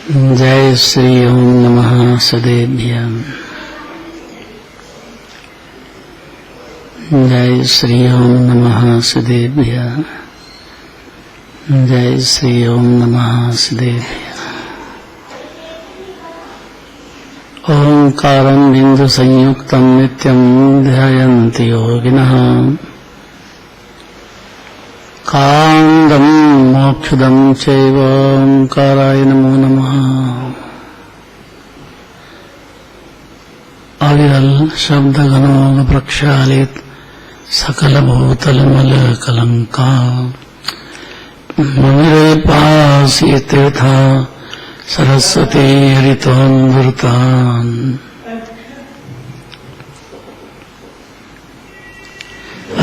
जय श्री ओम नमः सदेभ्यः। जय श्री ओम नमः सदेभ्यः। जय श्री ओम नमः सदेभ्यः। ओंकारं बिंदु संयुक्तं नित्यं ध्यायन्ति योगिनः। कांदं मोक्षदं चैव ओंकाराय नमो नमः। अविरल शब्दगणो प्रक्षालित सकलभूतलमलकलंका मुनिरे पासी तीर्था सरस्वती हरितोऽमृतान्।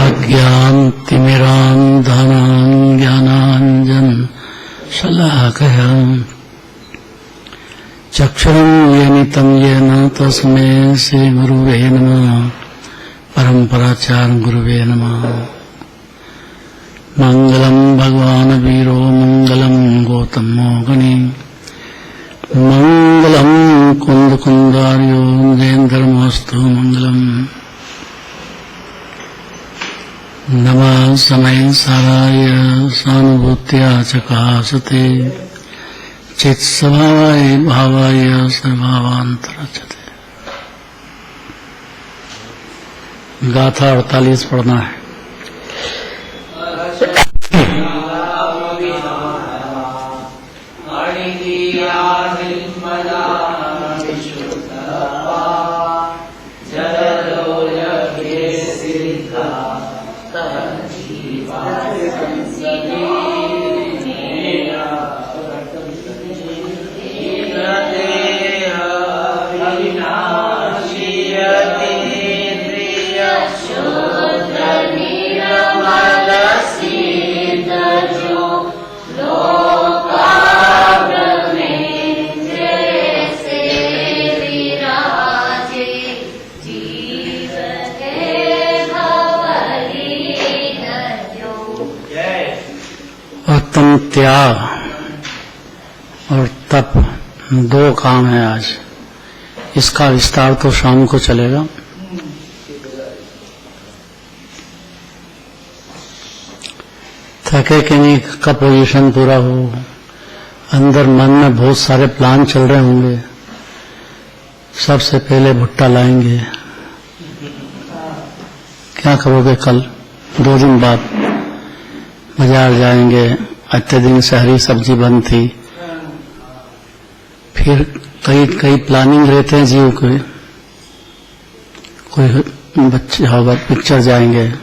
अज्ञानतिमिरान्धनान् ज्ञानाञ्जनशलाकया चक्षुरुन्मीलितं येन तस्मै श्रीगुरुवे नमः। परम्पराचार्य गुरुवे नमः। मंगलम भगवान् वीरो मंगलम गौतमो गणी मंगलम कुंदकुंदार्यो जयेन्द्रमस्तु मंगलम। नमः समय साराय सानुभूत्या चकासते चित्स्वभावाय भावाय सर्वभावान्तरचते। गाथा 48 पढ़ना है। त्याग और तप दो काम है आज। इसका विस्तार तो शाम को चलेगा। थके कि नहीं का पोजीशन पूरा हो। अंदर मन में बहुत सारे प्लान चल रहे होंगे। सबसे पहले भुट्टा लाएंगे। क्या करोगे कल? 2 दिन बाद बाजार जाएंगे। अत्यधिक शहरी सब्जी बंद थी। फिर कई प्लानिंग रहते हैं जीव के। कोई बच्चे होगा, पिक्चर जाएंगे,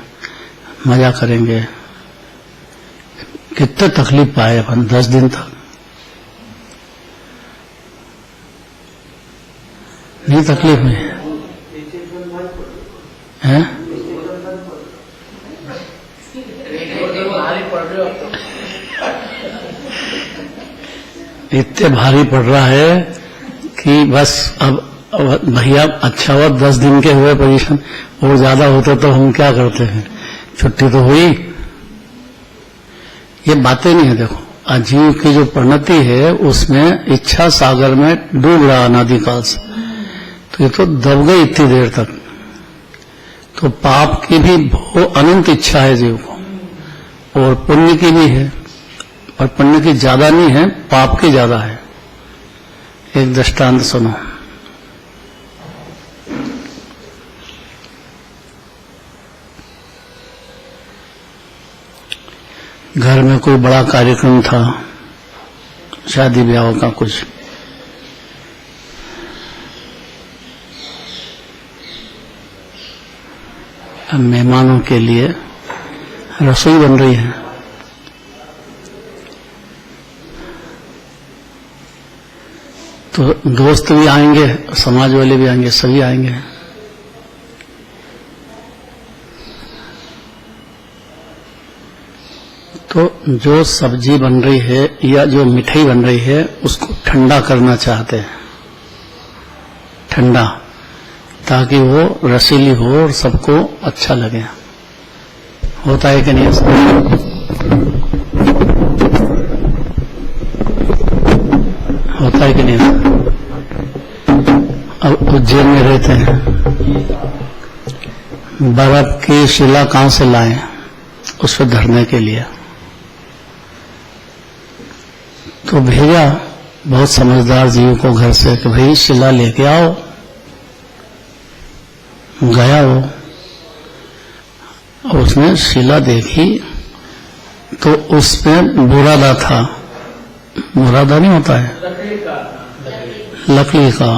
मजा करेंगे। कितने तकलीफ पाए अपन 10 दिन तक। नहीं तकलीफ में है? इतने भारी पड़ रहा है कि बस अब भैया अच्छा हुआ 10 दिन के हुए पोजीशन। और ज्यादा होते तो हम क्या करते हैं? छुट्टी तो हुई। ये बातें नहीं है। देखो अजीव की जो परिणति है उसमें इच्छा सागर में डूब रहा अनादिकाल से। तो ये तो दब गई इतनी देर तक। तो पाप की भी बहुत अनंत इच्छा है जीव को, और पुण्य की भी है। और पुण्य की ज्यादा नहीं है, पाप की ज्यादा है। एक दृष्टांत सुनो। घर में कोई बड़ा कार्यक्रम था, शादी ब्याह का कुछ। अब मेहमानों के लिए रसोई बन रही है। तो दोस्त भी आएंगे, समाज वाले भी आएंगे, सभी आएंगे। तो जो सब्जी बन रही है या जो मिठाई बन रही है उसको ठंडा करना चाहते हैं। ठंडा, ताकि वो रसीली हो और सबको अच्छा लगे। होता है कि नहीं? होता है कि नहीं? अब उज्जैन में रहते हैं, बर्फ की शिला कहां से लाएं उस पर धरने के लिए? तो भेजा बहुत समझदार जीव को घर से कि भाई शिला लेके आओ। गया वो, और उसने शिला देखी तो उसमें बुरादा था। बुरादा नहीं होता है, लकड़ी का।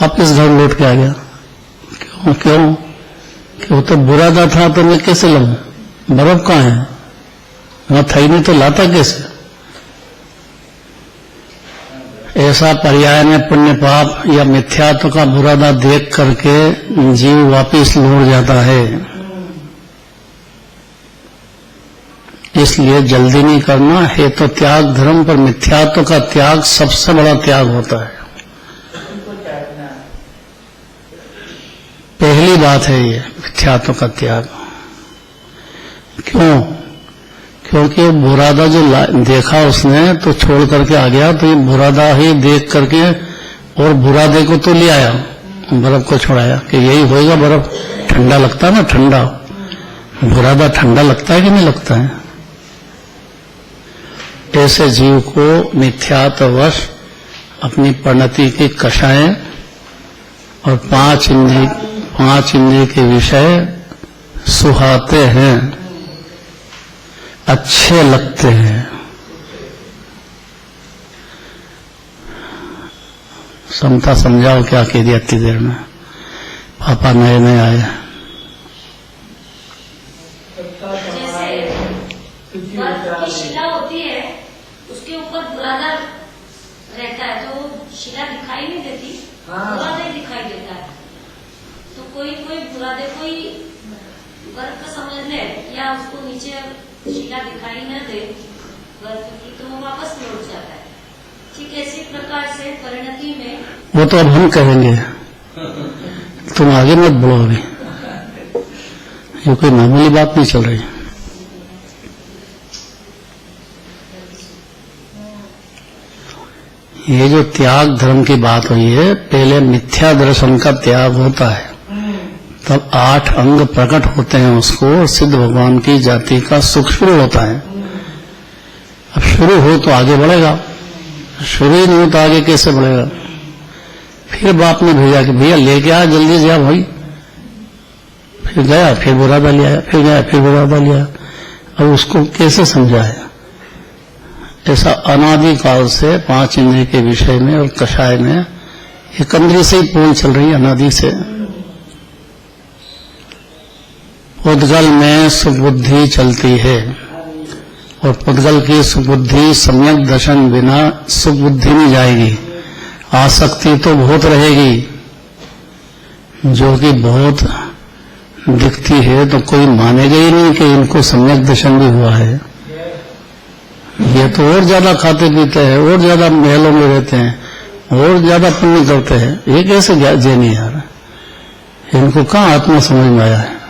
वापिस घर लौट के आ गया। क्यों? कि वो तो बुरादा था तो मैं कैसे लाऊं? बर्फ कहाँ है? वहां था ही नहीं तो लाता कैसे? ऐसा पर्याय में पुण्य पाप या मिथ्यात्व का बुरादा देख करके जीव वापिस लौट जाता है। इसलिए जल्दी नहीं करना है। तो त्याग धर्म पर मिथ्यात्व का त्याग सबसे बड़ा त्याग होता है। पहली बात है ये मिथ्यात्व का त्याग। क्यों? क्योंकि बुरादा जो देखा उसने तो छोड़ करके आ गया, तो ये बुरादा ही देख करके और बुरादे को तो ले आया, बर्फ को छोड़ाया कि यही होएगा। बर्फ ठंडा लगता है ना, ठंडा। बुरादा ठंडा लगता है कि नहीं लगता है? ऐसे जीव को मिथ्यात्ववश अपनी परिणति की कषाएं और पांच इंद्रिय के विषय सुहाते हैं, अच्छे लगते हैं। समता समझाओ क्या कह दिया इतनी देर में? पापा नए नए आए। जैसे शिला होती है उसके ऊपर बुरादा रहता है तो शिला दिखाई नहीं देती, बुरादा ही दिखाई देता है। तो कोई बुरादे कोई बर्फ का समझ ले या उसको नीचे शिला दिखाई न दे बर्फ की तो वो वापस लौट जाता है। ठीक इसी प्रकार से परिणति में वो तो अब हम कहेंगे, तुम आगे मत बोलो। अभी ये कोई मामूली बात नहीं चल रही। ये जो त्याग धर्म की बात हुई है, पहले मिथ्या दर्शन का त्याग होता है, तब 8 अंग प्रकट होते हैं उसको, और सिद्ध भगवान की जाति का सुख शुरू होता है। अब शुरू हो तो आगे बढ़ेगा, शुरू ही नहीं हो तो आगे कैसे बढ़ेगा? फिर बाप ने भेजा कि भैया लेके आ, जल्दी से आ भाई। फिर गया, फिर बुरादा ले आया, फिर गया, फिर बुरादा ले आया। अब उसको कैसे समझाया? ऐसा अनादिकाल से 5 इंद्रिय के विषय में और कषाय में एक इंद्रिय से ही पोल चल रही है, अनादि से। पुद्गल में सुबुद्धि चलती है, और पुद्गल की सुबुद्धि सम्यक दर्शन बिना सुबुद्धि नहीं जाएगी। आसक्ति तो बहुत रहेगी, जो कि बहुत दिखती है, तो कोई मानेगा ही नहीं कि इनको सम्यक दर्शन भी हुआ है। ये तो और ज्यादा खाते पीते हैं, और ज्यादा महलों में रहते हैं, और ज्यादा पुण्य करते हैं। ये कैसे जे नहीं आ रहा? इनको कहाँ आत्मा समझ में आया है?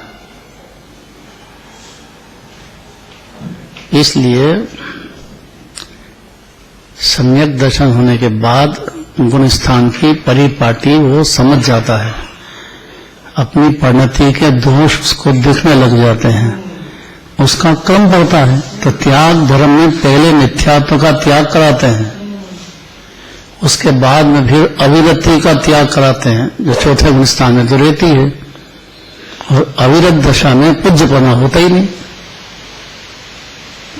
इसलिए सम्यक दर्शन होने के बाद गुण स्थान की परिपाटी वो समझ जाता है, अपनी परिणति के दोष उसको दिखने लग जाते हैं, उसका क्रम पड़ता है। तो त्याग धर्म में पहले मिथ्यात्व का त्याग कराते हैं, उसके बाद में फिर अविरति का त्याग कराते हैं, जो चौथे गुण स्थान में तो रहती है। और अविरत दशा में पूज्यपना होता ही नहीं।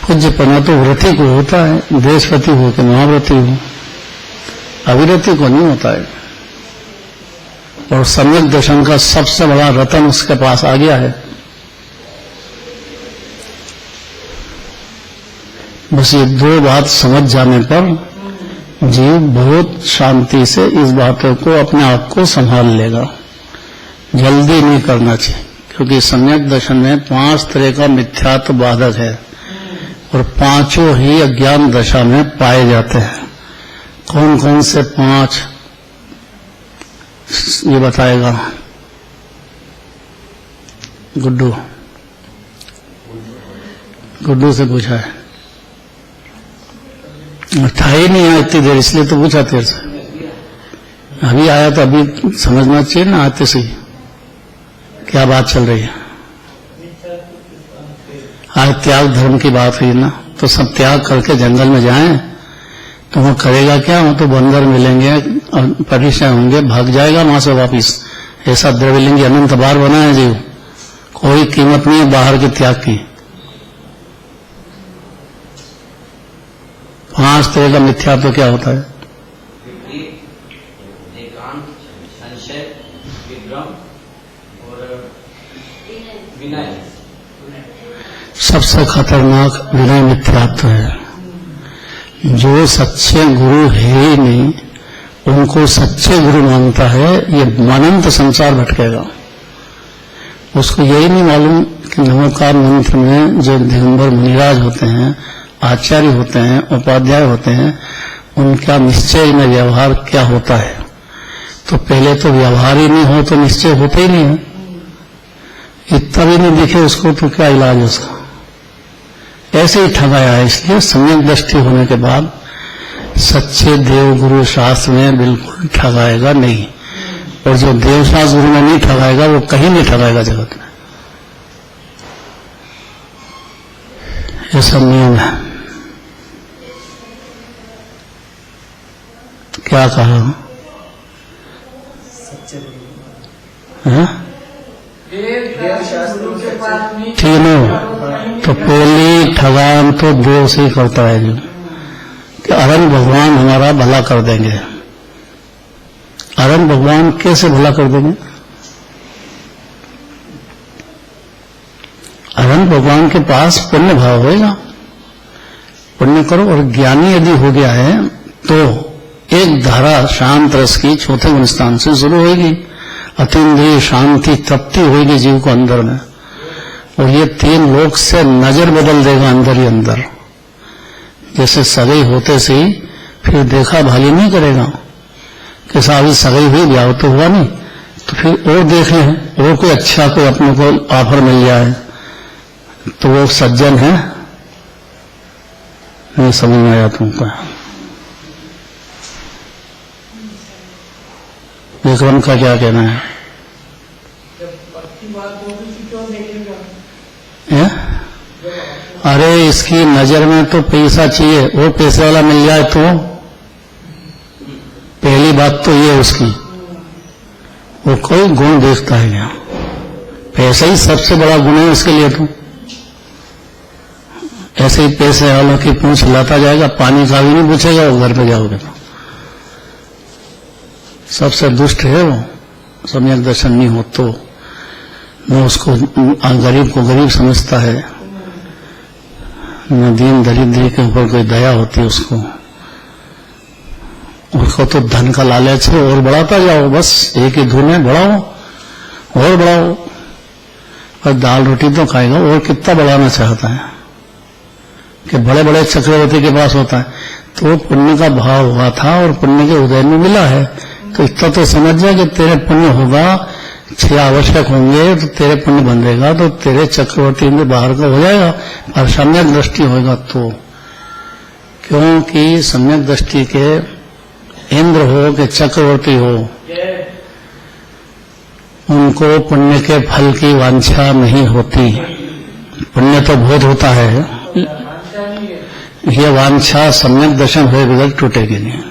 पूज्यपना तो व्रति को होता है, देशव्रति हो कि महाव्रति हो, अविरति को नहीं होता है। और सम्यक दर्शन का सबसे बड़ा रतन उसके पास आ गया है। बस ये 2 बात समझ जाने पर जीव बहुत शांति से इस बातों को, अपने आप को संभाल लेगा। जल्दी नहीं करना चाहिए, क्योंकि सम्यक दर्शन में 5 तरह का मिथ्यात्व बाधक है, और 5 ही अज्ञान दशा में पाए जाते हैं। कौन कौन से 5 ये बताएगा गुड्डू से पूछा है। था ही नहीं है इतनी देर, इसलिए तो पूछा तेरे से। अभी आया तो अभी समझना चाहिए ना आते से ही क्या बात चल रही है। आज त्याग धर्म की बात हुई ना, तो सब त्याग करके जंगल में जाएं तो वो करेगा क्या? वो तो बंदर मिलेंगे और परेशान होंगे, भाग जाएगा वहां से वापिस। ऐसा द्रव्यलिंगी अनंत बार बना है जीव, कोई कीमत नहीं है बाहर के त्याग की। 5 तरह का मिथ्या तो क्या होता है? एकांत, संशय, विभ्रम और विनय। सबसे खतरनाक विनय मिथ्यात्व है। जो सच्चे गुरु है ही नहीं, उनको सच्चे गुरु मानता है, ये अनंत संसार भटकेगा। उसको यही नहीं मालूम कि नमोकार मंत्र में जो दिगंबर मुनिराज होते हैं, आचार्य होते हैं, उपाध्याय होते हैं, उनका निश्चय में व्यवहार क्या होता है। तो पहले तो व्यवहार ही नहीं हो तो निश्चय होते ही नहीं है। इतना भी नहीं दिखे उसको तो क्या इलाज उसका? ऐसे ही ठगाया है। इसलिए सम्यक दृष्टि होने के बाद सच्चे देव गुरु शास्त्र में बिल्कुल ठगाएगा नहीं, और जो देव शास्त्र गुरु में नहीं ठगाएगा वो कहीं नहीं ठगाएगा जगत में। ये सब नियम है। क्या कहा? तीनों तो पहली ठगान तो देव से ही करता है जो कि अरन भगवान हमारा भला कर देंगे। अरन भगवान कैसे भला कर देंगे? अरन भगवान के पास पुण्य भाव होगा, पुण्य करो। और ज्ञानी यदि हो गया है तो एक धारा शांत रस की चौथे गुण स्थान से शुरू होगी। अतीन्द्रिय शांति तृप्ति होगी जीव को अंदर में, और ये 3 लोक से नजर बदल देगा अंदर ही अंदर। जैसे सगाई होते से ही फिर देखा भाली नहीं करेगा कि साहब सगाई हुई, ब्याह तो हुआ नहीं, तो फिर और देख लें, और कोई अच्छा कोई अपने को ऑफर मिल जाए तो वो सज्जन है। नहीं समझ में आया तुमको? विक्रम का क्या कहना है? अरे इसकी नजर में तो पैसा चाहिए, वो पैसे वाला मिल जाए तो पहली बात तो ये उसकी, वो कोई गुण देखता है यहाँ। पैसा ही सबसे बड़ा गुण है उसके लिए। तो ऐसे ही पैसे वालों की पूंछ लाता जाएगा, पानी का भी नहीं पूछेगा वो घर पे जाओगे तो। सबसे दुष्ट है वो, सम्यक दर्शन नहीं हो तो। न उसको गरीब को गरीब समझता है, न दीन दरिद्री के ऊपर कोई दया होती है उसको। तो धन का लालच है, और बढ़ाता जाओ, बस एक ही धुन है, बढ़ाओ और बढ़ाओ। और दाल रोटी तो खाएगा, और कितना बढ़ाना चाहता है कि बड़े बड़े चक्रवर्ती के पास होता है। तो पुण्य का भाव हुआ था और पुण्य के उदय में मिला है, तो इतना तो समझ जाए कि तेरे पुण्य होगा, 6 आवश्यक होंगे तो तेरे पुण्य बंधेगा, तो तेरे चक्रवर्ती में बाहर का हो जाएगा। और सम्यक दृष्टि होगा तो, क्योंकि सम्यक दृष्टि के इंद्र हो कि चक्रवर्ती हो, उनको पुण्य के फल की वांछा नहीं होती। पुण्य तो बहुत होता है, यह वांछा सम्यक दर्शन हुए बगैर टूटेगी नहीं।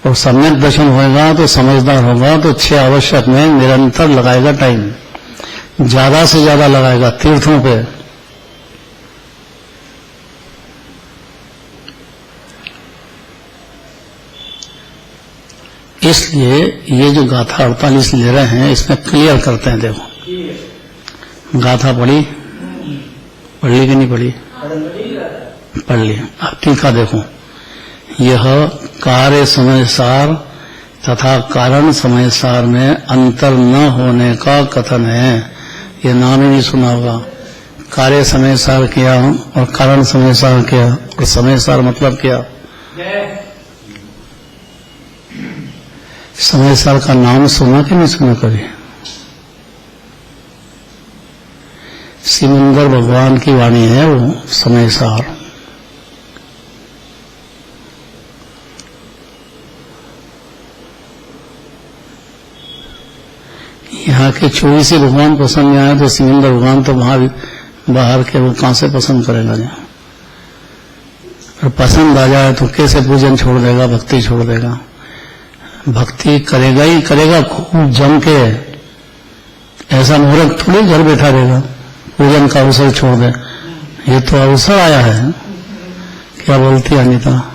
और सम्यक दर्शन होगा तो समझदार होगा तो 6 आवश्यक में निरंतर लगाएगा टाइम, ज्यादा से ज्यादा लगाएगा तीर्थों पे। इसलिए ये जो गाथा 48 ले रहे हैं इसमें क्लियर करते हैं। देखो गाथा पढ़ी कि नहीं पढ़ी? पढ़ ली। अब टीका देखो, यह कार्य समय सार तथा कारण समय सार में अंतर न होने का कथन है। ये नाम ही नहीं सुना होगा। कार्य समय सार क्या और कारण समय सार क्या, और समय सार मतलब क्या? समय सार का नाम सुना कि नहीं सुना कभी? सिमंदर भगवान की वाणी है वो समय सार। यहाँ के चोरी से भगवान पसंद नहीं आए तो सिकंदर भगवान तो वहां भी बाहर के वो कहां से पसंद करेगा जहाँ, और पसंद आ जाए तो कैसे पूजन छोड़ देगा, भक्ति छोड़ देगा। भक्ति करेगा ही करेगा खूब जम के, ऐसा मूर्ख थोड़ी घर बैठा रहेगा पूजन का अवसर छोड़ दे। ये तो अवसर आया है। क्या बोलती है अनिता?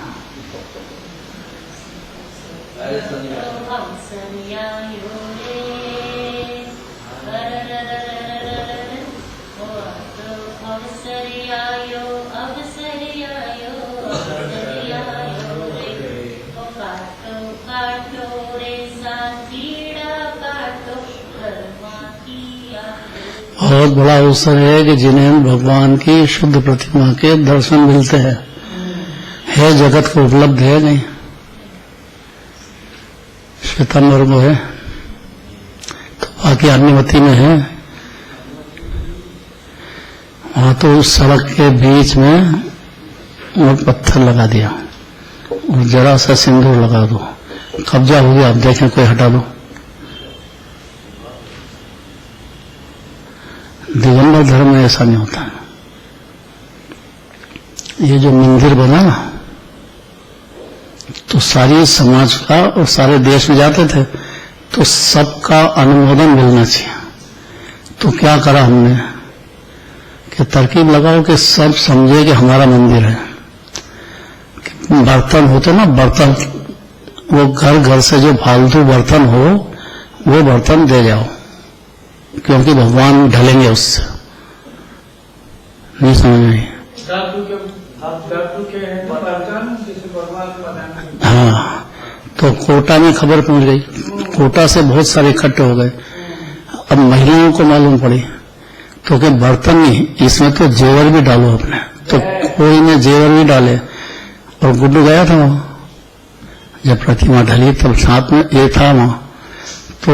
बहुत बड़ा अवसर है कि जिन्हें भगवान की शुद्ध प्रतिमा के दर्शन मिलते हैं। है जगत को उपलब्ध है नहीं, श्वेतांबर को है तो बाकी अनुमति में है। वहां तो उस सड़क के बीच में और पत्थर लगा दिया और जरा सा सिंदूर लगा दो, कब्जा हो गया। आप देखें कोई हटा दो। दिगंबर धर्म में ऐसा नहीं होता है। ये जो मंदिर बना ना तो सारी समाज का और सारे देश में जाते थे तो सबका अनुमोदन मिलना चाहिए। तो क्या करा हमने कि तरकीब लगाओ कि सब समझे कि हमारा मंदिर है। बर्तन होते ना, बर्तन वो घर घर से जो फालतू बर्तन हो वो बर्तन दे जाओ, क्योंकि भगवान ढलेंगे उससे। नहीं समझ में? हाँ, तो कोटा में खबर पहुंच गई, कोटा से बहुत सारे इकट्ठे हो गए। अब महिलाओं को मालूम पड़ी तो कि बर्तन नहीं, इसमें तो जेवर भी डालो अपने। तो कोई ने जेवर भी डाले और गुड्डू गया था वहां। जब प्रतिमा ढली तब साथ में ये था वहां, तो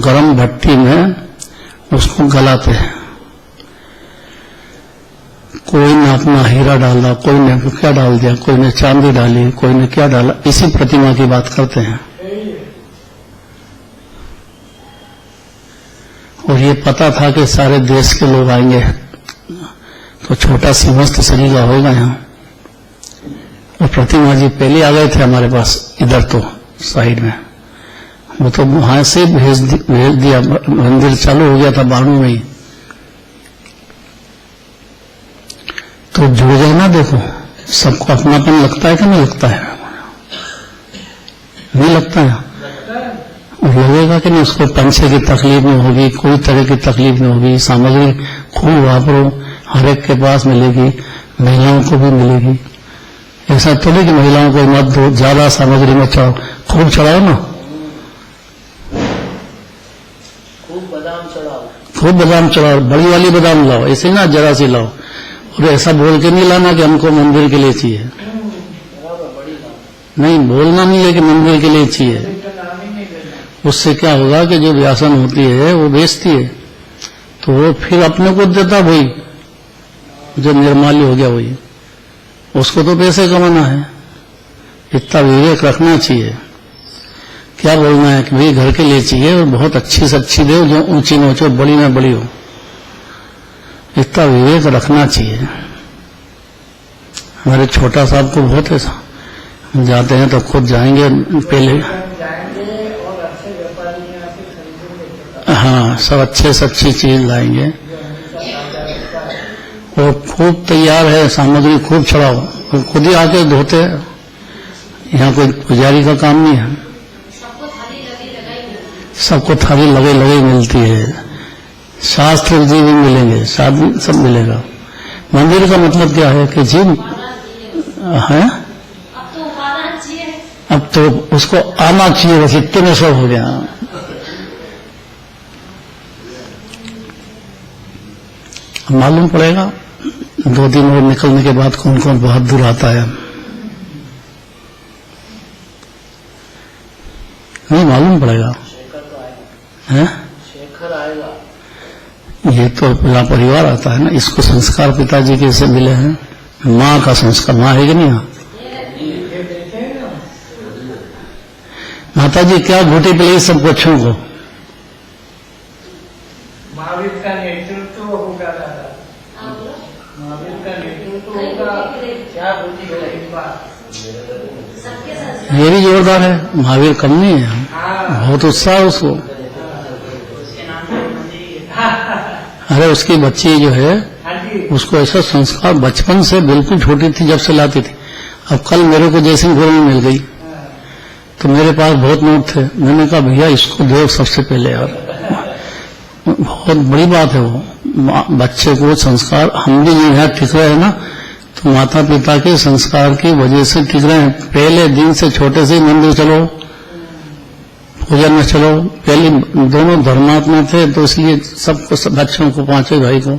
गरम भट्टी में उसको गलाते हैं। कोई ने अपना हीरा डाला, कोई ने क्या डाल दिया, कोई ने चांदी डाली, कोई ने क्या डाला। इसी प्रतिमा की बात करते हैं। और ये पता था कि सारे देश के लोग आएंगे तो छोटा सी मस्त सरीगा होगा यहाँ। और प्रतिमा जी पहले आ गए थे हमारे पास, इधर तो साइड में। वो तो वहां से भेज दिया, मंदिर चालू हो गया था 92 में ही। तो जुड़ गए ना। देखो सबको अपनापन लगता है कि नहीं लगता है? नहीं लगता है। और लगेगा कि नहीं? उसको पंछे की तकलीफ नहीं होगी, कोई तरह की तकलीफ नहीं होगी। सामग्री खूब वापरो, हर एक के पास मिलेगी, महिलाओं को भी मिलेगी। ऐसा तो नहीं कि महिलाओं को मत दो, ज्यादा सामग्री में चढ़ाओ। खूब चढ़ाओ ना, खूब बादाम चढ़ाओ, बड़ी वाली बादाम लाओ, ऐसे ना जरा सी लाओ। और ऐसा बोल के नहीं लाना कि हमको मंदिर के लिए चाहिए। नहीं, बोलना नहीं है कि मंदिर के लिए चाहिए। उससे क्या होगा कि जो व्यासन होती है वो बेचती है, तो वो फिर अपने को देता वही, जो निर्माल्य हो गया वही, उसको तो पैसे कमाना है। इतना विवेक रखना चाहिए। क्या बोलना है कि भाई घर के लिए चाहिए और बहुत अच्छी से अच्छी दे, जो ऊंची न हो, बड़ी न बड़ी हो। इतना विवेक रखना चाहिए। हमारे छोटा साहब को बहुत ऐसा, जाते हैं तो खुद जाएंगे पहले। हाँ, सब अच्छे से अच्छी चीज लाएंगे और खूब तैयार है, सामग्री खूब चढ़ाओ और खुद ही आके धोते हैं। यहाँ कोई पुजारी का काम नहीं है। सबको थाली लगे लगे मिलती है। शास्त्र जी भी मिलेंगे, सब मिलेगा। मंदिर का मतलब क्या है कि जी है, अब तो उसको आना चाहिए, बस इतने में सब हो गया। मालूम पड़ेगा 2 दिन और निकलने के बाद कौन कौन बहुत दूर आता है। नहीं मालूम पड़ेगा है? शेखर आएगा। ये तो पूरा परिवार आता है ना। इसको संस्कार पिताजी के से मिले हैं। माँ का संस्कार, माँ है कि नहीं? माता जी क्या घोटी पिलाई सब बच्चों को, महावीर का नेतृत्व होगा दादा, हाँ बोलो। महावीर का नेतृत्व होगा, क्या बुद्धि रही बात। सबके संस्कार ये भी जोरदार है, महावीर कम नहीं है, हाँ, बहुत उत्साह है उसको। उसके नाम पे मंदिर है। अरे उसकी बच्ची जो है हाँ जी, उसको ऐसा संस्कार बचपन से, बिल्कुल छोटी थी जब से लाती थी। अब कल मेरे को जयसिंहपुर में मिल गई तो मेरे पास बहुत नोट थे, मैंने कहा भैया इसको दो सबसे पहले यार, बहुत बड़ी बात है वो। बच्चे को संस्कार, हम भी यहाँ टिक रहे हैं ना तो माता पिता के संस्कार की वजह से टिक रहे हैं। पहले दिन से छोटे से ही मंदिर चलो, पूजन में चलो, पहले दोनों धर्मात्मा थे तो इसलिए सबको, सब बच्चों को, पांचों भाई को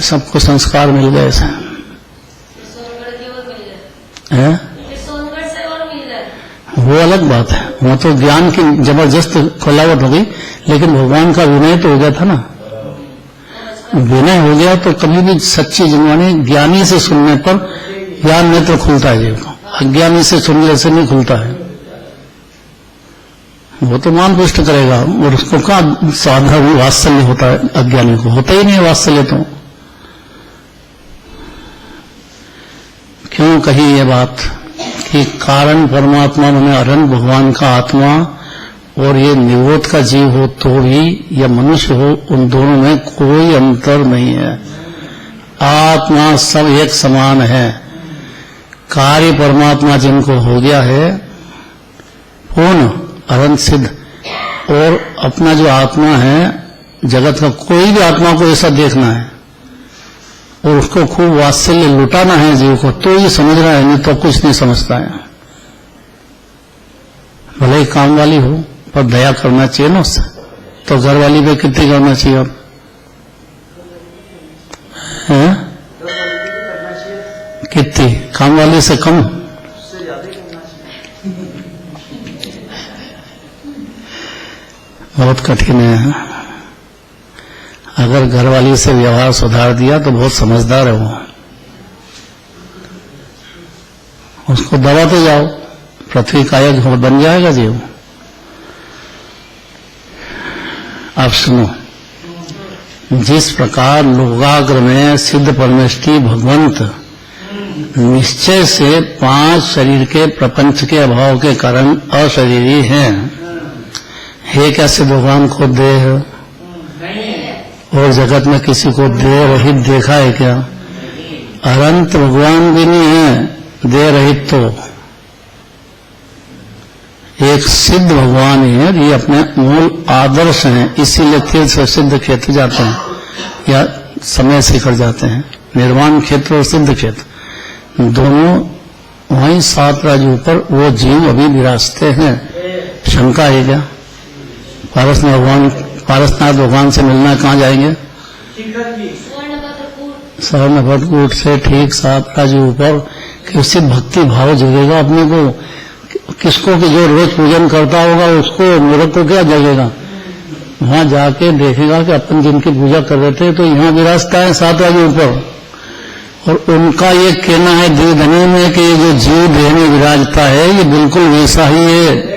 सबको संस्कार मिल गए ऐसा सोनगढ़ की ओर मिल गए, है। फिर सोनगढ़ से और मिल गए। वो अलग बात है, वहाँ तो ज्ञान की जबरदस्त खोलावट हो गई, लेकिन भगवान का विनय तो हो गया था ना। विनय हो गया तो कभी भी सच्ची जिनवानी ज्ञानी से सुनने पर ज्ञान नेत्र खुलता है जीव को, अज्ञानी से सुनने से नहीं खुलता है। वो तो मान पुष्ट करेगा और उसको कहाँ साधन वात्सल्य होता है, अज्ञानी को होता ही नहीं वात्सल्य। तो क्यों कही ये बात कि कारण परमात्मा माने अनंत भगवान का आत्मा और ये निवोत का जीव हो तो भी या मनुष्य हो, उन दोनों में कोई अंतर नहीं है। आत्मा सब एक समान है। कार्य परमात्मा जिनको हो गया है पूर्ण अनंत सिद्ध, और अपना जो आत्मा है जगत का, कोई भी आत्मा को ऐसा देखना है और उसको खूब वात्सल्य लुटाना है जीव को, तो ये समझ रहा है, नहीं तो कुछ नहीं समझता है। भले ही काम वाली हो पर दया करना चाहिए ना उससे, तो घर वाली पे कितनी करना चाहिए अब है? कितनी, काम वाली से कम, बहुत कठिन है। अगर घरवाली से व्यवहार सुधार दिया तो बहुत समझदार है वो, उसको दबाते जाओ, पृथ्वी कायज हो बन जाएगा जीव। आप सुनो, जिस प्रकार लोकाग्र में सिद्ध परमेष्ठी भगवंत निश्चय से 5 शरीर के प्रपंच के अभाव के कारण अशरीरी हैं, हे क्या सिद्ध भगवान को देह और जगत में किसी को देह रहित देखा है क्या? अनंत भगवान भी नहीं है देह रहित, तो एक सिद्ध भगवान ही है। ये अपने मूल आदर्श हैं, इसीलिए तीर्थ से सिद्ध क्षेत्र जाते हैं या समय शिखर जाते हैं। निर्वाण क्षेत्र और सिद्ध क्षेत्र दोनों वहीं 7 राज्यों पर वो जीव अभी विराजते हैं। शंका है क्या? पारसनाथ भगवान से मिलना कहाँ जाएंगे? स्वर्णभद्रकूट से ठीक 7 राज्यों ऊपर किससे भक्ति भाव जगेगा अपने को? किसको कि जो रोज पूजन करता होगा उसको, मेरे को क्या जगेगा? वहां जाके देखेगा कि अपन जिनकी पूजा कर रहे थे तो यहाँ विराजता है 7 राज्यों ऊपर, और उनका ये कहना है देवधनी में कि ये जो जीव देह में विराजता है ये बिल्कुल वैसा ही है।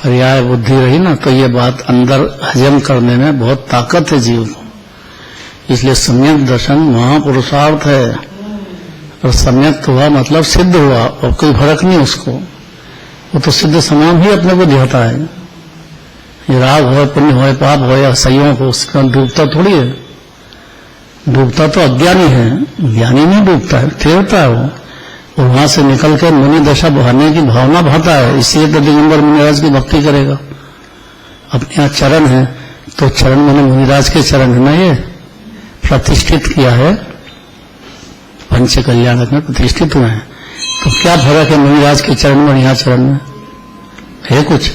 पर्याय बुद्धि रही ना तो ये बात अंदर हजम करने में बहुत ताकत है जीव को, इसलिए सम्यक दर्शन महापुरुषार्थ है। और सम्यक हुआ मतलब सिद्ध हुआ, और कोई फर्क नहीं उसको, वो तो सिद्ध समान ही अपने को दिखाता है। ये राग हो, पुण्य हो, पाप हो या संयोग हो, उसका डूबता थोड़ी है। डूबता तो अज्ञानी है, ज्ञानी नहीं डूबता है, ठहरता है वो, और वहां से निकल कर मुनि दशा बहाने की भावना भाता है। इसलिए तो दिगंबर मुनिराज की भक्ति करेगा। अपने यहाँ चरण है तो चरण मैंने मुनिराज के चरण है ना, ये प्रतिष्ठित किया है, पंच कल्याणक में प्रतिष्ठित हुए हैं। तो क्या फर्क है मुनिराज के चरण में और यहाँ चरण में? है कुछ?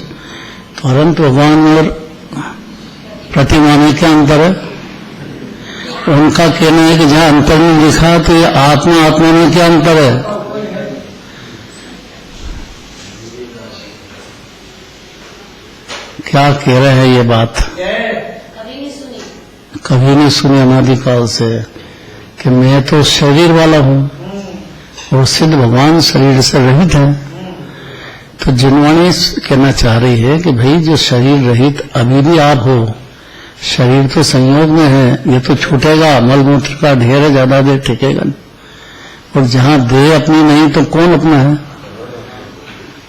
तो अनंत भगवान और प्रतिमा में क्या अंतर है? उनका कहना है कि जहाँ अंतर नहीं दिखा तो ये आत्मा आत्मा में क्या अंतर है? क्या कह रहे हैं ये बात? कभी नहीं सुनी अनादिकाल से कि मैं तो शरीर वाला हूँ और सिद्ध भगवान शरीर से रहित है। तो जिनवाणी कहना चाह रही है कि भाई जो शरीर रहित अभी भी आप हो, शरीर तो संयोग में है, ये तो छूटेगा, मलमूत्र का ढेर है, ज्यादा देर टिकेगा नहीं। और जहां देह अपनी नहीं तो कौन अपना है?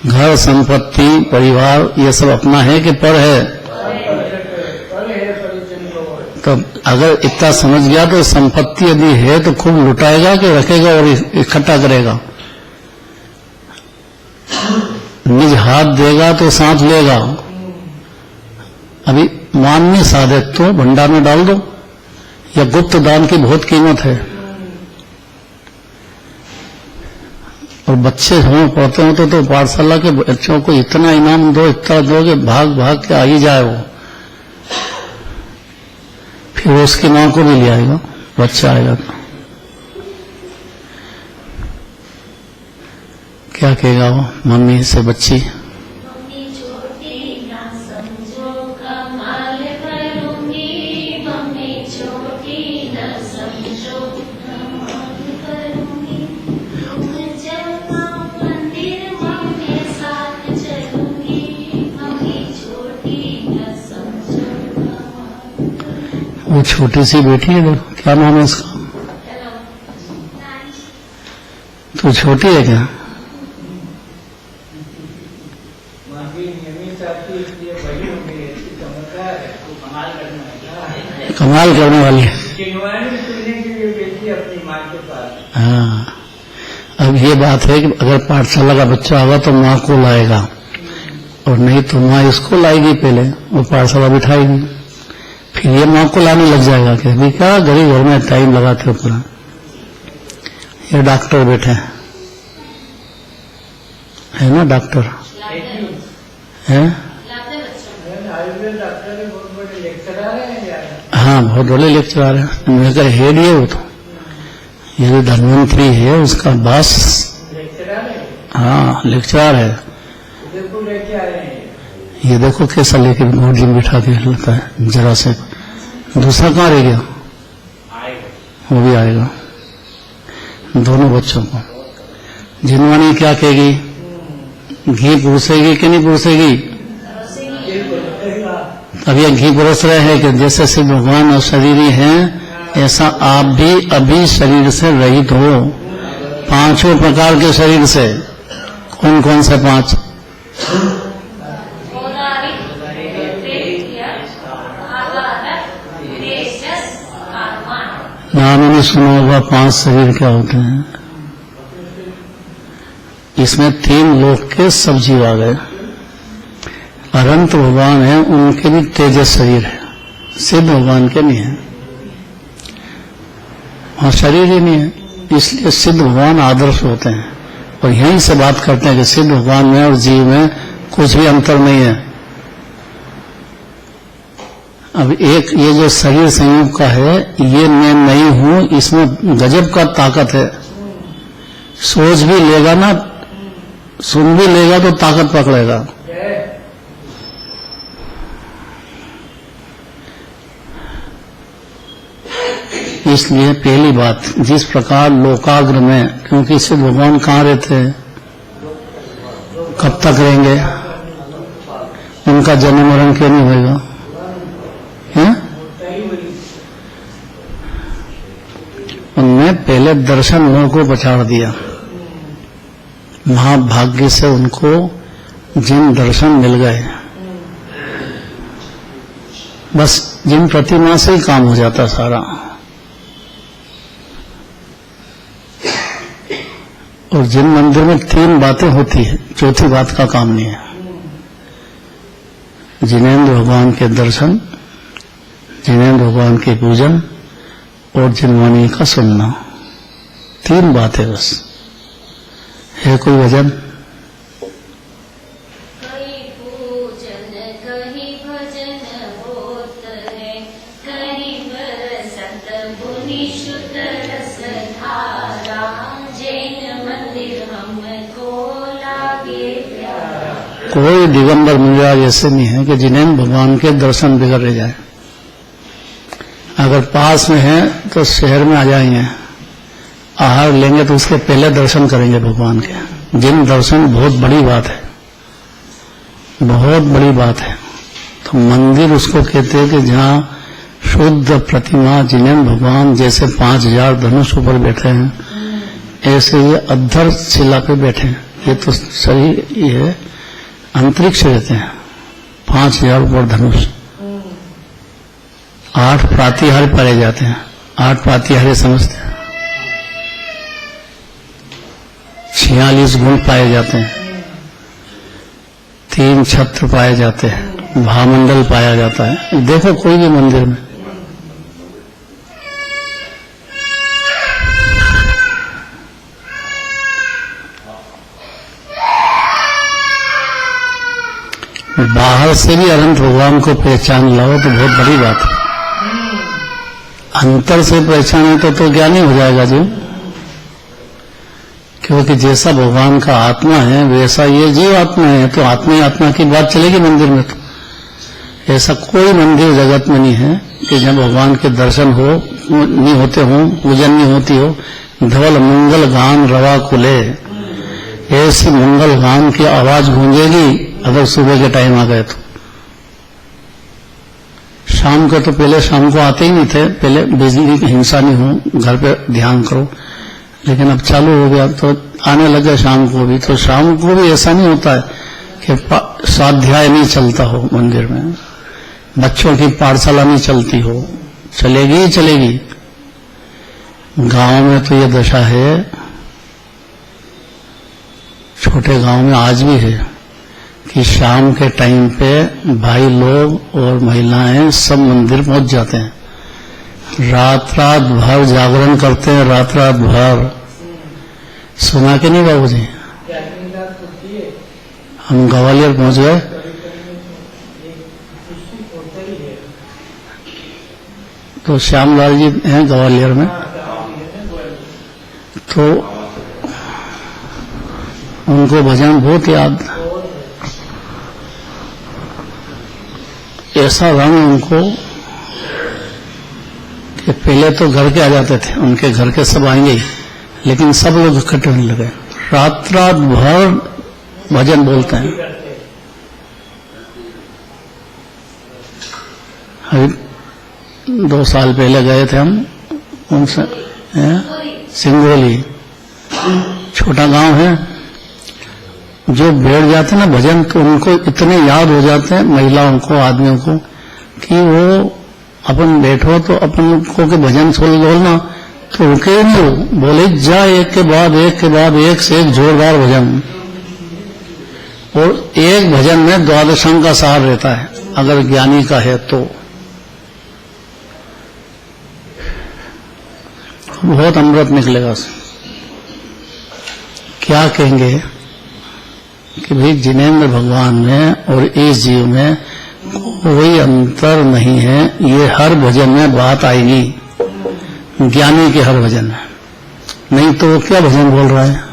घर, संपत्ति, परिवार, ये सब अपना है कि पर है? तो अगर इतना समझ गया तो संपत्ति यदि है तो खूब लुटाएगा कि रखेगा और इकट्ठा करेगा? निज हाथ देगा तो साथ लेगा। अभी मान्य साधक तो भंडार में डाल दो, या गुप्त दान की बहुत कीमत है। और बच्चे हों, पढ़ते हो तो पाठशाला के बच्चों को इतना इनाम दो, इतना दो कि भाग भाग के आ ही जाए वो, फिर उसकी मां को भी ले आएगा, बच्चा आएगा तो क्या कहेगा वो मम्मी से बच्ची? मम्मी छोटी ना समझो कमाल करूंगी, मम्मी छोटी ना समझो कमाल करूंगी, चलना मंदिर मम्मी साथ चलूंगी, मम्मी छोटी ना समझो कमाल। वो छोटी सी बेटी है, क्या नाम है उसका? तो छोटी है क्या? कमाल करने वाली है। हाँ, अब ये बात है कि अगर पाठशाला का बच्चा होगा तो माँ को लाएगा, और नहीं तो माँ इसको लाएगी पहले, वो पाठशाला बिठाएगी, फिर ये माँ को लाने लग जाएगा कि अभी क्या गरीब घर में टाइम लगाते हो पूरा। ये डॉक्टर बैठे है ना, डॉक्टर है? हाँ, बहुत बड़े लेक्चरर है, मेरा हेड है वो तो। ये जो धनवंतरी है उसका बॉस हाँ लेक्चरर है। ये देखो कैसा लेके गोदी में बिठा के लगता है जरा से। दूसरा कहाँ रह गया? वो भी आएगा, दोनों बच्चों को। जिनवाणी क्या कहेगी? घी पूसेगी कि नहीं पूसेगी? अब ये घी परोस रहे हैं कि जैसे सिद्ध भगवान और शरीरी हैं, ऐसा आप भी अभी शरीर से रहित हो, पांचों प्रकार के शरीर से। कौन कौन से पांच? नाम नहीं सुना होगा, 5 शरीर क्या होते हैं। इसमें 3 लोक के सब जीव आ गए। अनंत भगवान है, उनके भी तेजस शरीर है, सिद्ध भगवान के नहीं है, और शरीर ही नहीं है, इसलिए सिद्ध भगवान आदर्श होते हैं। और यहीं से बात करते हैं कि सिद्ध भगवान में और जीव में कुछ भी अंतर नहीं है। अब एक ये जो शरीर संयोग का है, ये मैं नहीं हूं, इसमें गजब का ताकत है। सोच भी लेगा ना, सुन भी लेगा तो ताकत पकड़ेगा। इसलिए पहली बात, जिस प्रकार लोकाग्र में, क्योंकि सिद्ध भगवान कहाँ रहते हैं, कब तक रहेंगे, उनका जन्म मरण क्यों नहीं होगा? उनने पहले दर्शन मोह को पछाड़ दिया। महाभाग्य से उनको जिन दर्शन मिल गए, बस जिन प्रतिमा से ही काम हो जाता सारा। और जिन मंदिर में 3 बातें होती है, चौथी बात का काम नहीं है। जिनेंद्र भगवान के दर्शन, जिनेंद्र भगवान के पूजन और जिनवाणी का सुनना, 3 बातें बस। है कोई वजन? कहीं पूजन कहीं भजन होत है, कहीं बरसत बुनि शुद्ध रस धारा, जैन मंदिर हमको लागे प्यारा। कोई दिगंबर मुनिराज ऐसे नहीं है कि जिन्हें भगवान के दर्शन बिगड़ जाए। अगर पास में है तो शहर में आ जाएंगे, आहार लेंगे तो उसके पहले दर्शन करेंगे भगवान के। जिन दर्शन बहुत बड़ी बात है। बहुत बड़ी बात है। तो मंदिर उसको कहते हैं कि जहाँ शुद्ध प्रतिमा, जिन्हें भगवान जैसे 5000 धनुष ऊपर बैठे हैं, ऐसे ये अद्धर शिला पे बैठे हैं। ये तो शरीर, ये अंतरिक्ष रहते हैं। 5000 ऊपर धनुष, 8 प्रातिहार्य पाए जाते हैं। 8 प्रातिहार्य समझते हैं, 46 गुण पाए जाते हैं, 3 छत्र पाए जाते हैं, भामंडल पाया जाता है। देखो कोई भी मंदिर में बाहर से भी अनंत भगवान को पहचान लाओ तो बहुत बड़ी बात है। अंतर से पहचाने तो ज्ञानी हो जाएगा जी, क्योंकि जैसा भगवान का आत्मा है वैसा ये जीव आत्मा है। तो आत्मा ही आत्मा की बात चलेगी मंदिर में। तो ऐसा कोई मंदिर जगत में नहीं है कि जब भगवान के दर्शन हो नहीं होते हो, पूजन नहीं होती हो। धवल मंगल गान रवा कुले, ऐसी मंगल गान की आवाज गूंजेगी अगर सुबह के टाइम आ गए तो। शाम को तो पहले शाम को आते ही नहीं थे, पहले बिजली की हिंसा नहीं हो, घर पे ध्यान करो। लेकिन अब चालू हो गया तो आने लगे शाम को भी। तो शाम को भी ऐसा नहीं होता है कि स्वाध्याय नहीं चलता हो मंदिर में, बच्चों की पाठशाला नहीं चलती हो, चलेगी ही चलेगी। गांव में तो ये दशा है, छोटे गांव में आज भी है कि शाम के टाइम पे भाई लोग और महिलाएं सब मंदिर पहुंच जाते हैं, रात भर जागरण करते हैं, रात भर। सुना के नहीं बाबूजी? हम ग्वालियर पहुंच गए तो श्यामलाल जी हैं ग्वालियर में, तो उनको भजन बहुत याद, ऐसा रंग उनको कि पहले तो घर के आ जाते थे, उनके घर के सब आएंगे ही, लेकिन सब लोग इकट्ठे होने लगे, रात भर भजन बोलते हैं। अभी 2 साल पहले गए थे हम उनसे, सिंगोली, छोटा गांव है। जो बैठ जाते हैं ना भजन, तो उनको इतने याद हो जाते हैं महिलाओं को, आदमियों को, कि वो अपन बैठो तो अपन को के भजन बोलना तो रुके नहीं, बोले जा एक के बाद एक से एक जोरदार भजन। और एक भजन में 12 अंग का सार रहता है अगर ज्ञानी का है तो। बहुत अमृत निकलेगा। क्या कहेंगे कि भाई जिनेंद्र भगवान में और इस जीव में कोई अंतर नहीं है। ये हर भजन में बात आएगी, ज्ञानी के हर भजन में, नहीं तो वो क्या भजन बोल रहा है।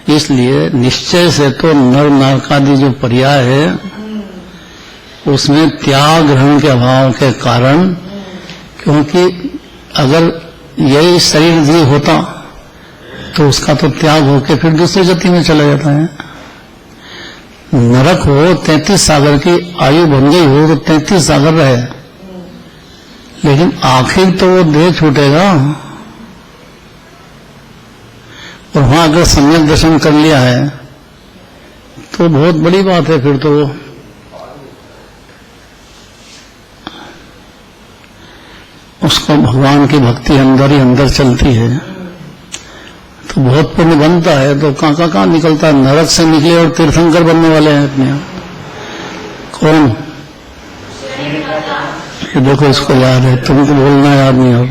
इसलिए निश्चय से तो नर नारकादि जो पर्याय है उसमें त्याग ग्रहण के अभाव के कारण, क्योंकि अगर यही शरीर जीव होता तो उसका तो त्याग होकर फिर दूसरी गति में चला जाता है। नरक हो, 33 सागर की आयु बन गई हो तो 33 सागर रहे, लेकिन आखिर तो वो देह छूटेगा। और वहां अगर सम्यक दर्शन कर लिया है तो बहुत बड़ी बात है। फिर तो उसको भगवान की भक्ति अंदर ही अंदर चलती है तो बहुत पुण्य बनता है। तो कहाँ निकलता है, नरक से निकले और तीर्थंकर बनने वाले हैं अपने यहाँ। कौन? ये देखो इसको याद है, तुमको बोलना याद नहीं। और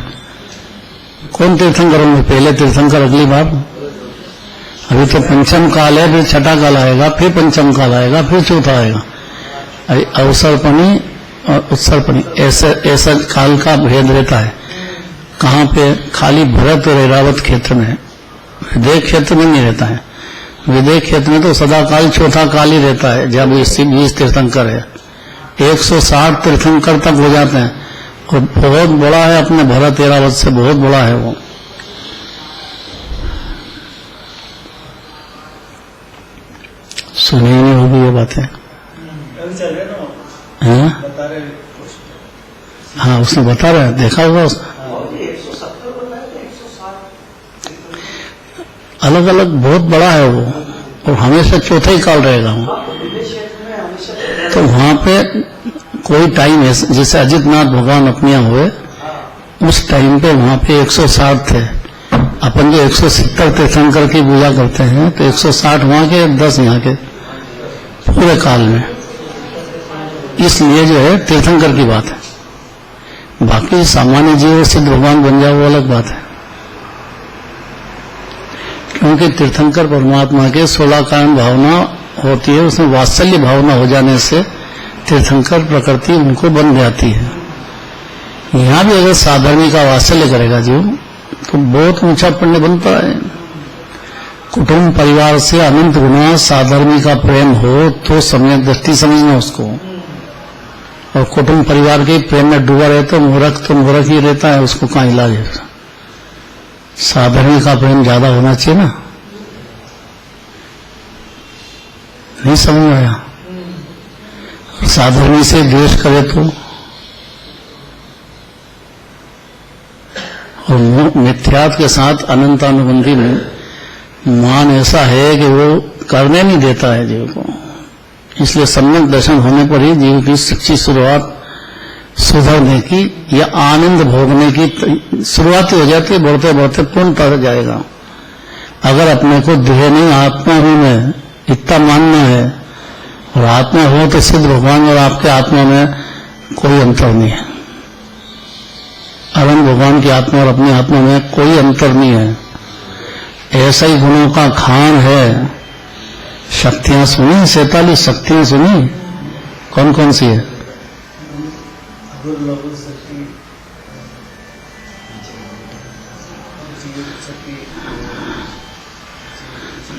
कौन तीर्थंकर होंगे? पहले तीर्थंकर अगली बार। अभी तो पंचम काल है, फिर छठा काल आएगा, फिर पंचम काल आएगा, फिर चौथा आएगा। अवसरपणी और उत्सर्पणी, ऐसा काल का भेद रहता है। कहाँ पे? खाली भरत और ऐरावत क्षेत्र में, विदेह क्षेत्र में नहीं रहता है। विदेह क्षेत्र में तो सदा काल चौथा काल ही रहता है जब 20 तीर्थंकर है। 160 तीर्थंकर तक हो जाते हैं और बहुत बड़ा है, अपने भरत ऐरावत से बहुत बड़ा है वो। सुनी नहीं होगी ये बातें। अभी चल रहे ना हैं? बता रहे हाँ, उसने बता रहा है, देखा होगा उसने। 170 बताया तो 160 अलग अलग बहुत बड़ा है वो, और हमेशा चौथा ही काल रहेगा वो। क्षेत्र में हमेशा तो वहां पे कोई टाइम है, जैसे अजितनाथ भगवान अपने यहाँ हुए, उस टाइम पे वहां पे 160 थे। अपन जो 170 तीर्थंकर की पूजा करते हैं, तो 160 वहां के, 10 यहाँ के, पूरे काल में। इसलिए जो है तीर्थंकर की बात है। बाकी सामान्य जीव सिद्ध भगवान बन जाए वो अलग बात है, क्योंकि तीर्थंकर परमात्मा के 16 कारण भावना होती है, उसमें वात्सल्य भावना हो जाने से तीर्थंकर प्रकृति उनको बन जाती है। यहाँ भी अगर साधर्मी का वात्सल्य करेगा जीव तो बहुत ऊंचा पुण्य बनता है। कुटुंब परिवार से अनंत गुना साधर्मी का प्रेम हो तो सम्यक दृष्टि समझना उसको, और कुटुंब परिवार के प्रेम में डूबा रहे तो मूर्ख ही रहता है, उसको कहाँ इलाज है। साधर्मी का प्रेम ज्यादा होना चाहिए ना, नहीं समझ में आया। साधर्मी से द्वेष करे तो, और मिथ्यात्व के साथ अनंतानुबंधी मान ऐसा है कि वो करने नहीं देता है जीव को। इसलिए सम्यक दर्शन होने पर ही जीव की सच्ची शुरुआत सुधरने की या आनंद भोगने की शुरुआत हो जाती है, बढ़ते बढ़ते पूर्ण तर जाएगा। अगर अपने को देह नहीं आत्मा हूं मैं इतना मानना है, और आत्मा हो तो सिद्ध भगवान और आपके आत्मा में कोई अंतर नहीं है। अनंत भगवान की आत्मा और अपनी आत्मा में कोई अंतर नहीं है। ऐसा ही गुणों का खान है। शक्तियां सुनी, 47 शक्तियां सुनी, कौन कौन सी है?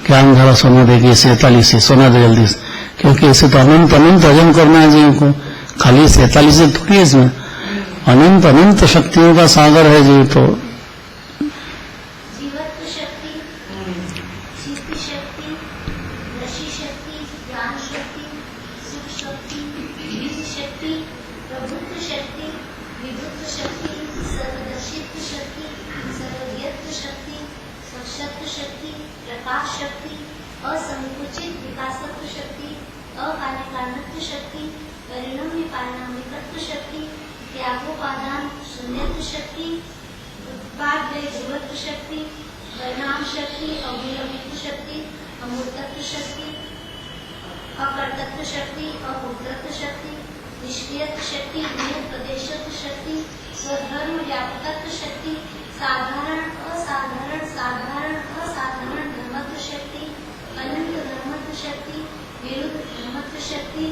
ज्ञान धारा सोना देगी, 47 से सोना दे जल्दी से, क्योंकि इसे तो अनंत अनंत हजम करना है जीव को। खाली 47 से थोड़ी है, इसमें अनंत अनंत शक्तियों का सागर है जीव। तो जीवत्व शक्ति, सिद्धि शक्ति, रशी शक्ति, ज्ञान शक्ति, सुख शक्ति, बीज शक्ति, प्रभुत्व शक्ति, विभुत्व शक्ति, सर्वदर्शित्व शक्ति, सर्वज्ञत्व शक्ति, साक्षात्व शक्ति, प्रकाश शक्ति, असंकुचित विकासत्व शक्ति, अकालिकालत्व शक्ति, परिणम्य पारिणामिकत्व शक्ति, त्यागोपादान शून्यत्व शक्ति, उत्पाद जीवत्व शक्ति, परिणाम शक्ति, अविलंबित्व शक्ति, अमूर्तत्व शक्ति, अकर्तत्व शक्ति, अभोक्तृत्व शक्ति, निष्क्रियत्व शक्ति, प्रदेशत्व शक्ति, स्वधर्म व्यापकत्व शक्ति, साधारण असाधारण साधारण असाधारण धर्मत्व शक्ति, अनंत धर्मत्व शक्ति, विरुद्ध धर्मत्व शक्ति,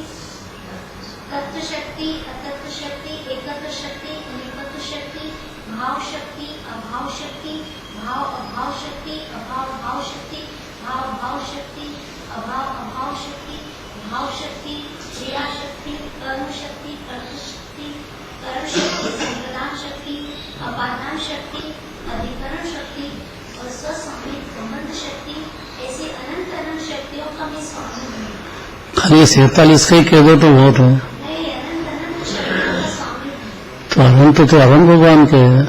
तत्व शक्ति, अतत्व शक्ति, एकत्व शक्ति, अनेकत्व शक्ति, भाव शक्ति, अभाव शक्ति, भाव अभाव शक्ति, अभाव भाव शक्ति, भाव भाव शक्ति, अभाव अभाव शक्ति, भाव शक्ति, क्रिया शक्ति, कर्म शक्ति, कर्त शक्ति, कर्म शक्ति, संप्रदान शक्ति, अपादान शक्ति, अधिकरण शक्ति और स्वस्वामी संबंध शक्ति, ऐसी अनंत अनंत शक्तियों का मैं स्वामी हूँ। खाली 47 का ही कह दो तो बहुत है। तो अनंत तो अनंत भगवान के है,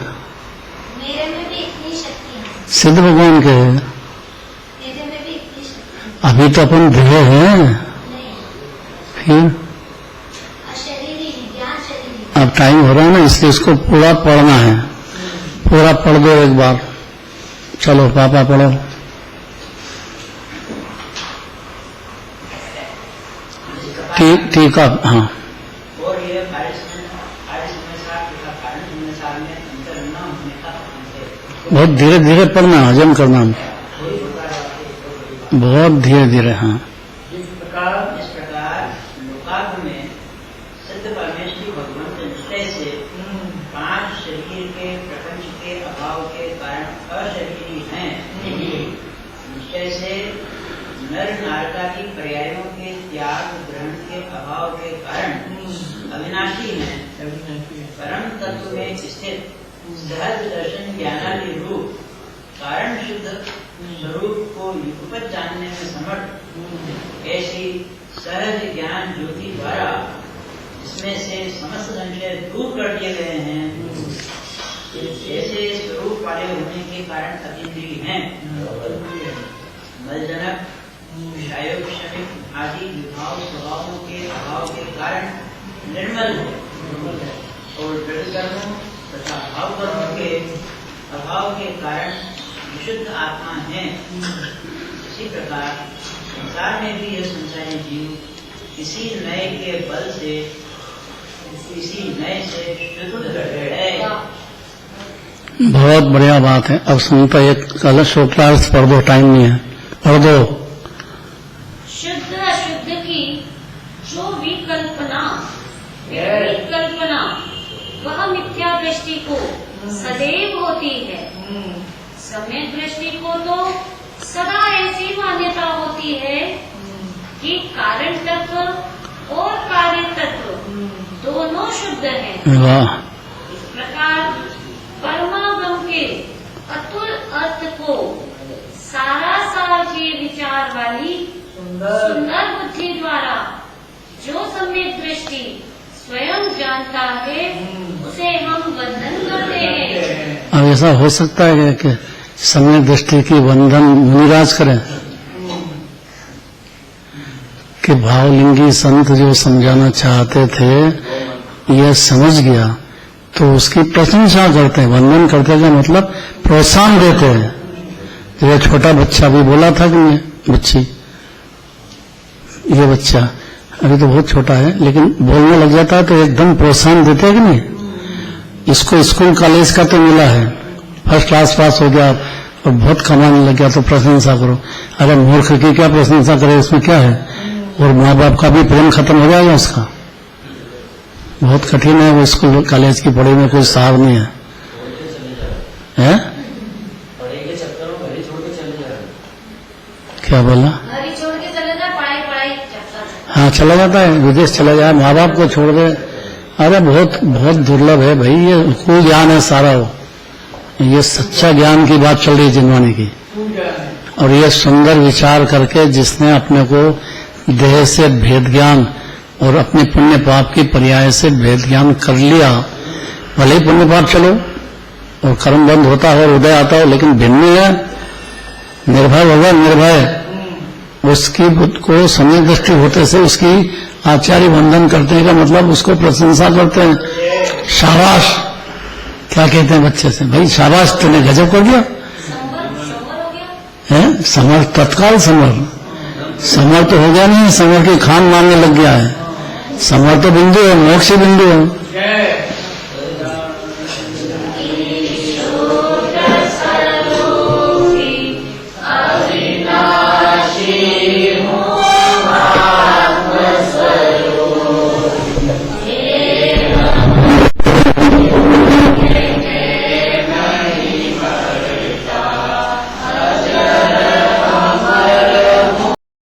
मेरे में भी इतनी शक्ति है, सिद्ध भगवान के है। मेरे में भी इतनी शक्ति है। अभी तो अपन देह है, नहीं, फिर अशरीरी ज्ञान शरीरी। अब टाइम हो रहा है ना, इसलिए इसको पूरा पढ़ना है। पूरा पढ़ दो एक बार। चलो पापा पढ़ो। ठीक है, हाँ। और ये कार्य समय का कारण संसार में अंतर न होने का अंतर बहुत धीरे धीरे पढ़ना, हजम करना, बहुत धीरे धीरे। हाँ, इस प्रकार लोकार्थ में सिद्ध परमेश्वरी भगवंत निश्चय से 5 शरीर के प्रपंच के अभाव के कारण अशरीरी हैं। निश्चय से नर नारदा की पर्यायों के त्याग ग्रहण के अभाव के कारण अविनाशी है। परम तत्व में स्थित सहज दर्शन ज्ञानादि रूप कारण शुद्ध स्वरूप को युगपत जानने में समर्थ ऐसी सहज ज्ञान ज्योति द्वारा इसमें से समस्त संशय दूर कर दिए गए हैं। ऐसे स्वरूप वाले होने के कारण अतीन्द्रिय हैं। मलजनक क्षायोक्षणिक आदि विभाव स्वभावों के अभाव के कारण निर्मल है और दृढ़ कर्मों तथा भाव कर्मों के अभाव के कारण विशुद्ध आत्मा है। इसी प्रकार संसार में भी यह संसारी जीव किसी नए के बल से किसी नए से शुद्ध है। बहुत बढ़िया बात है। अब सुनता एक कल शुक्लार्थ पढ़ दो, टाइम नहीं है, पढ़ दो। शुद्ध अशुद्ध की जो विकल्पना वह मिथ्या दृष्टि को सदैव होती है। सम्यक दृष्टि को तो सदा ऐसी मान्यता होती है कि कारण तत्व और कार्य तत्व दोनों शुद्ध हैं। वाह। इस प्रकार परमागम के अतुल अर्थ को सारा साल के विचार वाली सुंदर बुद्धि द्वारा जो सम्यक दृष्टि स्वयं जानता है उसे हम वंदन करते हैं। अब ऐसा हो सकता है कि सम्यक दृष्टि की वंदन मुनिराज करें कि भावलिंगी संत जो समझाना चाहते थे यह समझ गया तो उसकी प्रशंसा करते हैं, वंदन करते हैं, मतलब प्रोत्साहन देते हैं। ये छोटा बच्चा भी बोला था कि नहीं, बच्ची, ये बच्चा अभी तो बहुत छोटा है लेकिन बोलने लग जाता है तो एकदम प्रोत्साहन देते हैं कि नहीं। इसको स्कूल कॉलेज का तो मिला है, फर्स्ट क्लास पास हो गया और बहुत कमाने लग गया तो प्रशंसा करो। अरे मूर्ख की क्या प्रशंसा करे, इसमें क्या है। और माँ बाप का भी प्रेम खत्म हो जाएगा उसका। बहुत कठिन है वो स्कूल कॉलेज की पढ़ाई में कोई साहब नहीं है, पढ़ाई के चक्कर में घर ही छोड़ के चले जा रहे। क्या बोला? घर ही छोड़ के चले जाए, पढ़ाई चक्कर। हाँ चला जाता है, विदेश चला जाए, माँ बाप को छोड़ दे। अरे बहुत बहुत दुर्लभ है भाई, ये कोई ज्ञान है सारा वो, ये सच्चा ज्ञान की बात चल रही है जिनवानी की। और ये सुंदर विचार करके जिसने अपने को देह से भेद ज्ञान और अपने पुण्य पाप की पर्याय से भेद ज्ञान कर लिया, भले ही पुण्य पाप चलो और कर्म बंद होता हो और उदय आता हो, लेकिन भिन्न है, निर्भय होगा, निर्भय। उसकी बुद्ध को समय दृष्टि होते से उसकी आचार्य वंदन करते हैं का मतलब उसको प्रशंसा करते हैं। शाबाश, क्या कहते हैं बच्चे से, भाई शाबाश तूने गजब कर दिया है। समर तत्काल समर तो हो गया नहीं, समर की खान मांगने लग गया है। समर तो बिंदु है, मोक्ष बिंदु है।